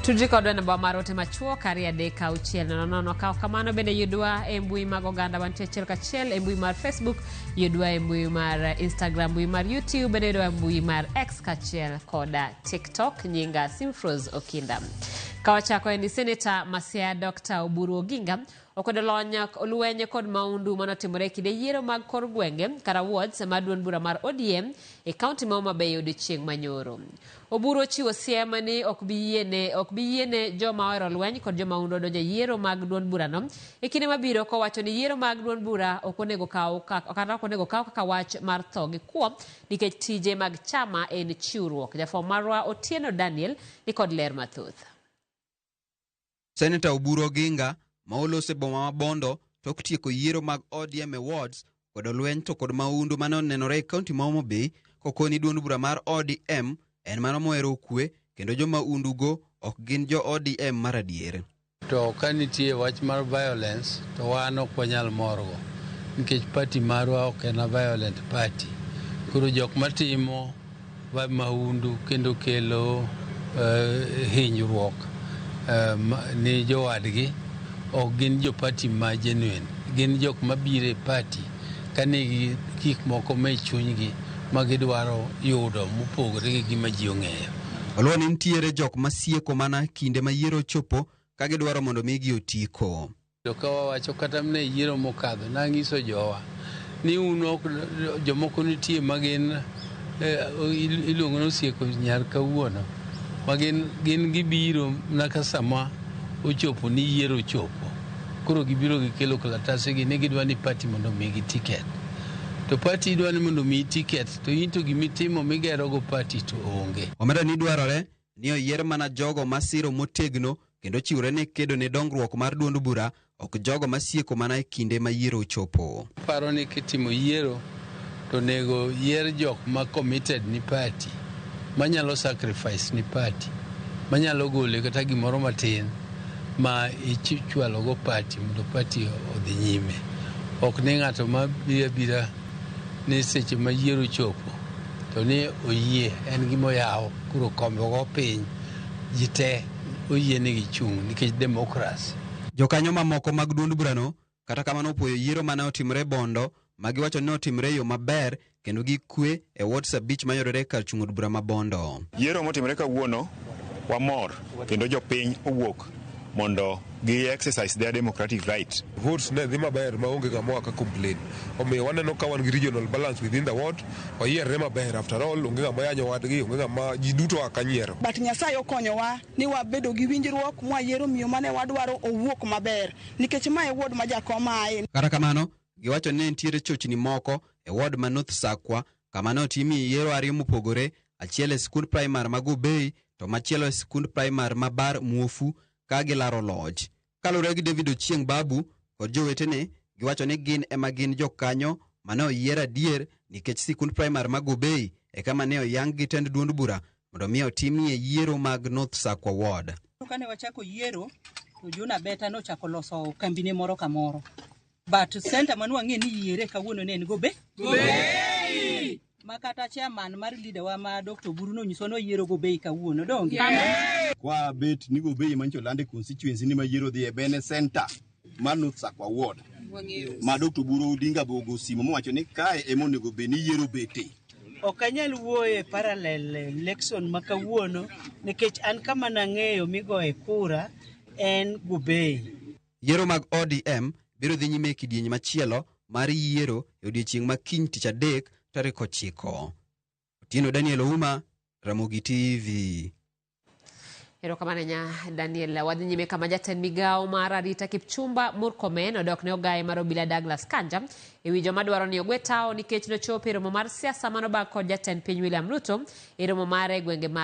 Tudri kodwa namba marote machuo kari adeka uchiel nono kao kamano bende yudwa e mbui mag oganda mantie achiel kachiel e mbui mar Facebook, yudwa e mbui mar Instagram, mbui mar YouTube, bende yudwa e mbui mar X kachiel koda TikTok. Nyinga Simfros Okinda. Kawachako ni Senator Masia Dr. Oburu Oginga okwedo lweny kod maundu manotimore kinde yiero mag kor gwenge kara wards ma duond bura mar ODM e kaunti ma Homa Bay odiochieng' manyoro. Oburu ochiwo siem ni ok bi yiene joma ohero lweny kod joma maundu donjo yiero mag duond burano e kinde mabiro, kowacho ni yiero mag duond bura ok onego kaw kaka wach mar tho gi kuo nikech tije mag chama en chiwruok. Jafwambo marwa Otieno Daniel ni kod ler mathoth. Senator Oburu Oginga ma olose boma ma Bondo tok tieko yiero mag ODM Awards kod lweny to kod maundu mane onenore e kaunti ma Homa Bay kokoni duond bura mar ODM en mano mohero kwe kendo jo maundu go ok gin jo ODM mar adier. To kanitie wach mar violence to wan ok wanyal morgo nikech party marwa ok en violent party. Koro jok matimo maundu kendo kelo hinyruok ni jowadgi ok gin jo party ma genuine, gin jok mabire party kanigi gik moko me chunygi magidwaro yudo mopogore gi gima ji ong'eyo. Olwani nitiere jok masieko mana kinde ma yiero chopo ka gidwaro mondo migi otiko. To ka wawacho kata mne yiero mokadho nang'iso jowa ni uno jomoko nitie magin iluongo ni osieko nyar kawuono magin gibiro naka sama ochopo ni yiero chopo, koro gibiro gikelo kalatasegi ni gidwa ni party mondo migi ticket. To party idwa ni mondo migi ticket to into gimitimo migero go party to onge. Omeda ni dwarore ni oyier mana jogo masiro motegno kendo chiwre ne kedo ne dongruok mar duond bura, ok jogo masieko mana e kinde ma yiero chopo. Paro ni kitimo yiero to nego yier jok ma committed ni party, manyalo sacrifice ni party, manyalo gole kata gimoro matin ma ichwalo go party mondo party odhi nyime. Ok ni ng'ato ma bira ni seche ma yiero chopo to ni oyie en gimo yawo kuro kombe go piny jite oyie ni gichung' nikech demokrasi. Jokanyo mamoko mag duond burano kata kamano opoyo yiero mane otimre Bondo magiwacho ni otimre yo maber kendo gi kwe e wards 5 mayudore kar chung' od bura ma Bondo. Yiero motimre kawuono wamor kendo jopiny owuok mondo gi exercise their democratic right. Votes ne dhi maber maonge ng'ama ka complain. Omiyo waneno ka wan gi regional balance within the ward. Oyiere maber, after all onge ng'ama yanyo wadgi, onge ng'ama ji duto akanyiero. But Nyasaye okonyowa ni wabedo gi winjruok mwayiero miyo mane wadwaro owuok maber nikech mae ward ma jakoma ae. Kata kamano giwacho ni nitiere chochni moko e ward ma North Sakwa kama ne otimi yiero ariyo mopogore, achiel e skund primary ma Gubei to machielo e skund primary ma Bar Muofu ka gilaro lodge. Kalure gi David Ochieng Babu kod jowetene giwacho ni gin ema gin jokanyo mane oyier adier nikech sikund primary ma Gubei e kama ne oyang gi tend duond bura mondo mi otimie yiero mag North Sakwa ward. Kane wachako yiero to Juna Beta no chako loso kambine moro ka moro. But center manu ang'e ni yiere kawuono ne en Gubei. Makata chairman mar leader wa ma Dr. Oburu no nyiso no yiero Gubei kawuono donge. Kwa bet ni Gubei mancho lande constituency ni ma yiero dhi e Bene Center mar North Sakwa ward. Ma Dr. Oburu Odinga bogo simo mowacho ni kae emo nego be ni yiero bete. Okanyal wuoye parallel election makawuono nikech an kama nang'eyo migoe kura en Gubei. Yiero mag ODM biro dhi nyime kidieny machielo mar yiero e odiechieng' ma kiny tich adek tarik 9. Otieno Daniel Ouma, Ramogi TV. Erokamano nya Daniel. Wadhi nyime kama jatend migao mar arita Kipchumba Murkomen odok ne ogaye mar obila Douglas Kanja ewi joma dwaro ni ogwe tao nikech nochopo e romo mar siasa manobag kod jatend piny William Ruto e romo mare gwenge